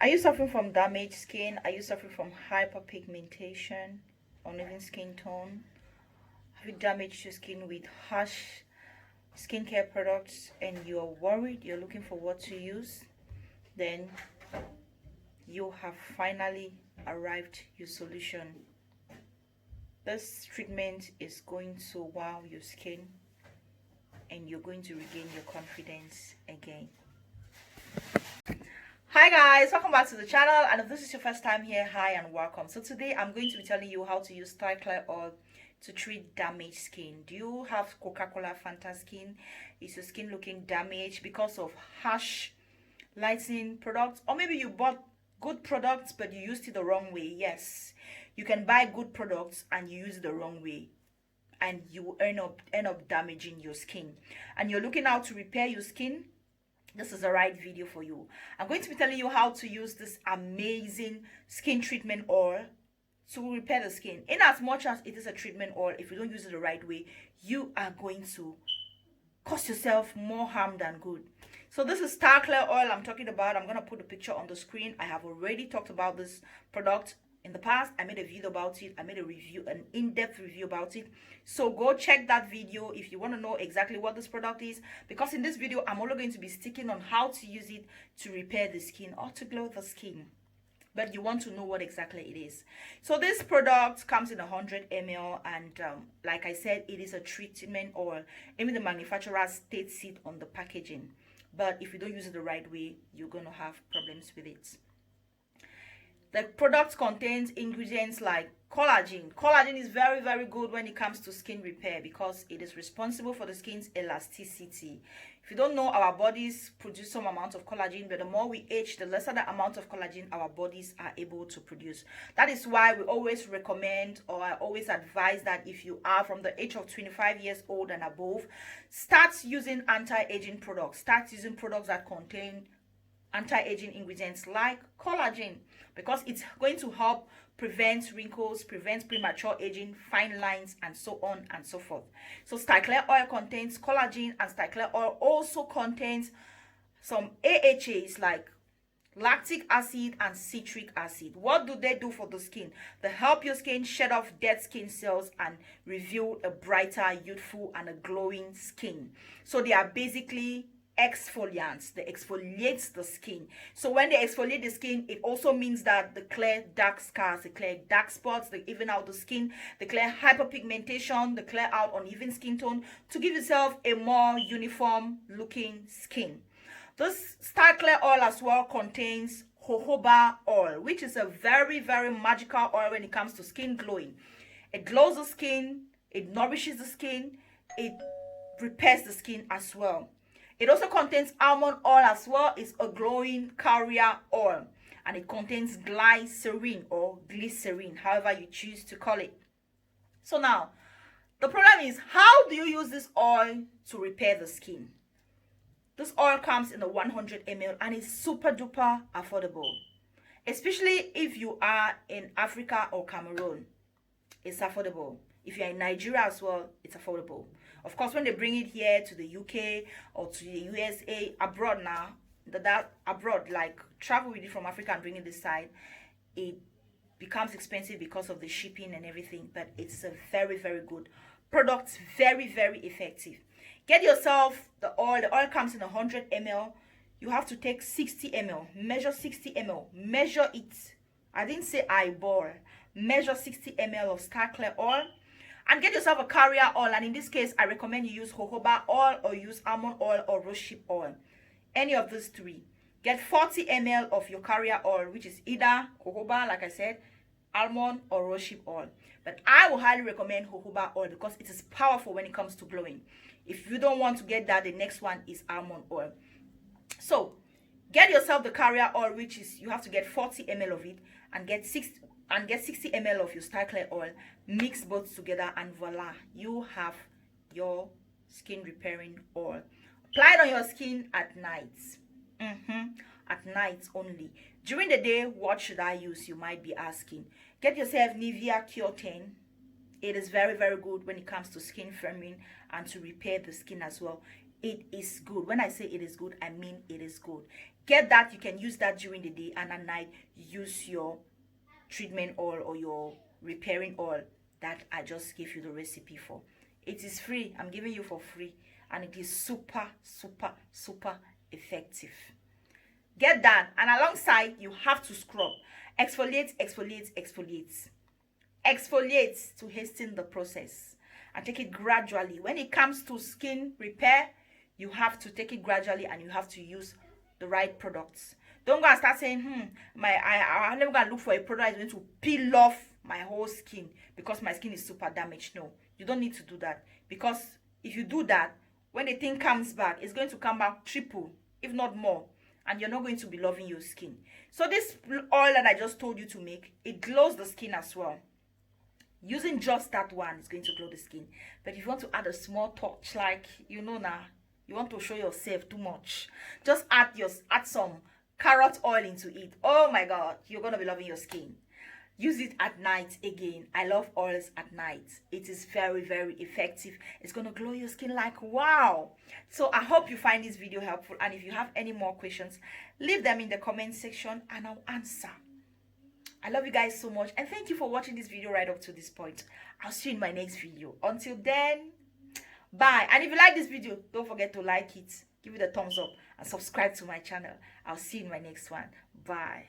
Are you suffering from damaged skin? Are you suffering from hyperpigmentation, uneven skin tone? Have you damaged your skin with harsh skincare products and you're worried, you're looking for what to use? Then you have finally arrived your solution. This treatment is going to wow your skin and you're going to regain your confidence again. Hi guys, welcome back to the channel, and if this is your first time here, hi and welcome. So today I'm going to be telling you how to use clair oil to treat damaged skin. Do you have Coca-Cola Fanta skin? Is your skin looking damaged because of harsh lighting products? Or maybe you bought good products but you used it the wrong way. Yes, you can buy good products and you use it the wrong way, and you will end up damaging your skin, and you're looking out to repair your skin. This is the right video for you. I'm going to be telling you how to use this amazing skin treatment oil to repair the skin. In as much as it is a treatment oil, if you don't use it the right way, you are going to cause yourself more harm than good. So this is clair oil I'm talking about. I'm going to put a picture on the screen. I have already talked about this product in the past. I made a video about it. I made a review, an in-depth review about it. So go check that video if you want to know exactly what this product is, because in this video I'm only going to be sticking on how to use it to repair the skin or to glow the skin, but you want to know what exactly it is. So this product comes in 100 ml, and like I said, it is a treatment oil. Even the manufacturer states it on the packaging, but if you don't use it the right way, you're going to have problems with it. The product contains ingredients like collagen. Collagen is very, very good when it comes to skin repair because it is responsible for the skin's elasticity. If you don't know, our bodies produce some amount of collagen, but the more we age, the lesser the amount of collagen our bodies are able to produce. That is why we always recommend, or I always advise, that if you are from the age of 25 years old and above, start using anti-aging products. Start using products that contain anti-aging ingredients like collagen, because it's going to help prevent wrinkles, prevent premature aging, fine lines, and so on and so forth. So clair oil contains collagen, and clair oil also contains some AHAs like lactic acid and citric acid. What do they do for the skin? They help your skin shed off dead skin cells and reveal a brighter, youthful, and a glowing skin. So they are basically exfoliants. They exfoliate the skin. So when they exfoliate the skin, it also means that they clear dark scars, they clear dark spots, they even out the skin, they clear hyperpigmentation, they clear out uneven skin tone to give yourself a more uniform looking skin. This clair oil as well contains jojoba oil, which is a very, very magical oil when it comes to skin glowing. It glows the skin, it nourishes the skin, it repairs the skin as well. It also contains almond oil as well. It's a glowing carrier oil, and it contains glycerin or glycerin, however you choose to call it. So now, the problem is, how do you use this oil to repair the skin? This oil comes in a 100 ml and is super duper affordable, especially if you are in Africa or Cameroon. It's affordable. If you're in Nigeria as well, it's affordable. Of course, when they bring it here to the UK or to the USA, abroad now, that abroad, like travel with it from Africa and bring it this side, it becomes expensive because of the shipping and everything. But it's a very, very good product, very, very effective. Get yourself the oil. The oil comes in 100 ml. You have to take 60 ml. Measure 60 ml. Measure it. I didn't say eyeball. Measure 60 ml of clair oil. And get yourself a carrier oil, and in this case I recommend you use jojoba oil or use almond oil or rosehip oil, any of those three. Get 40 ml of your carrier oil, which is either jojoba, like I said, almond or rosehip oil, but I will highly recommend jojoba oil because it is powerful when it comes to glowing. If you don't want to get that, the next one is almond oil. So get yourself the carrier oil, which is, you have to get 40 ml of it, and get 60 ml of your clair oil. Mix both together, and voila, you have your skin repairing oil. Apply it on your skin at night. At night only. During the day, what should I use, you might be asking. Get yourself Nivea Cure 10. It is very, very good when it comes to skin firming and to repair the skin as well. It is good. When I say it is good, I mean it is good. Get that. You can use that during the day, and at night use your treatment oil or your repairing oil that I just gave you the recipe for. It is free. I'm giving you for free, and it is super effective. Get that. And alongside, you have to scrub. Exfoliate, exfoliate, exfoliate. Exfoliate to hasten the process, and take it gradually. When it comes to skin repair, you have to take it gradually, and you have to use the right products. Don't go and start saying, I'm never gonna look for a product that's going to peel off my whole skin because my skin is super damaged. No, you don't need to do that, because if you do that, when the thing comes back, it's going to come back triple, if not more, and you're not going to be loving your skin. So this oil that I just told you to make, it glows the skin as well. Using just that one is going to glow the skin. But if you want to add a small touch, like you want to show yourself too much, just add some carrot oil into it. Oh my god, you're gonna be loving your skin. Use it at night. Again, I love oils at night. It is very effective. It's gonna glow your skin like wow. So I hope you find this video helpful, and if you have any more questions, leave them in the comment section and I'll answer. I love you guys so much, and thank you for watching this video right up to this point. I'll see you in my next video. Until then, bye. And if you like this video, don't forget to like it, give it a thumbs up, and subscribe to my channel. I'll see you in my next one. Bye.